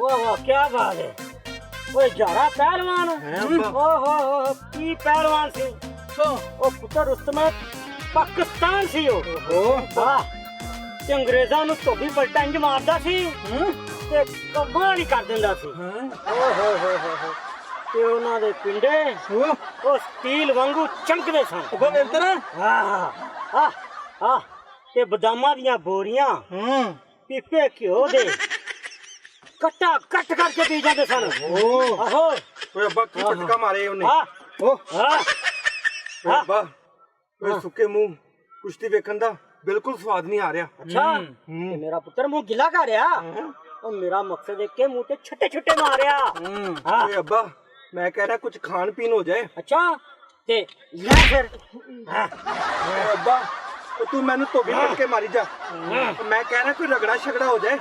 वाह वाह क्या बात है। ओए जारा पहलवान ओहो की पहलवान सी ओ पुत्र रुस्तम पाकिस्तान सी ओ वाह ते अंग्रेजां नु धोबी पलटा इंज मारदा सी ते कमाल ही कर दिंदा सी ओहो हो ते ਉਹਨਾਂ ਦੇ ਪਿੰਡੇ ਉਹ ਸਟੀਲ ਵਾਂਗੂ ਚਮਕਦੇ ਸਨ ਉਹ ਮਿਲਤਰ ਆਹ ਤੇ ਬਦਾਮਾਂ ਦੀਆਂ ਬੋਰੀਆਂ ਪੀਪੇ ਘਿਓ ਦੇ ਕੱਟਾ ਕੱਟ ਕਰਕੇ ਪੀ ਜਾਂਦੇ ਸਨ ਆਹੋ ਓਏ ਅੱਬਾ ਕੀ ਪਟਕਾ ਮਾਰੇ ਉਹਨੇ ਓਏ ਅੱਬਾ ਓਏ ਸੁੱਕੇ ਮੂੰਹ ਕੁਸ਼ਤੀ ਵੇਖਣ ਦਾ ਬਿਲਕੁਲ ਸਵਾਦ ਨਹੀਂ ਆ ਰਿਹਾ ਅੱਛਾ ਤੇ ਮੇਰਾ ਪੁੱਤਰ ਮੂੰਹ ਗਿੱਲਾ ਕਰ ਰਿਹਾ ਉਹ ਮੇਰਾ ਮਕਸਦ ਦੇਖ ਕੇ ਮੂੰਹ ਤੇ ਛੱਟੇ ਛੱਟੇ ਮਾਰਿਆ ਓਏ ਅੱਬਾ ਮੈਂ ਕਹਿ ਰਿਹਾ ਕੁਝ ਖਾਣ ਪੀਣ ਹੋ ਜਾਏ ਅੱਛਾ ਤੇ ਲੈ ਫਿਰ ਓਏ ਅੱਬਾ ਤੂੰ ਮੈਨੂੰ ਧੋਬੀ ਪਟਕੇ ਮਾਰੀ ਜਾ ਮੈਂ ਕਹਿ ਰਿਹਾ ਕੋਈ ਰਗੜਾ ਛਗੜਾ ਹੋ ਜਾਏ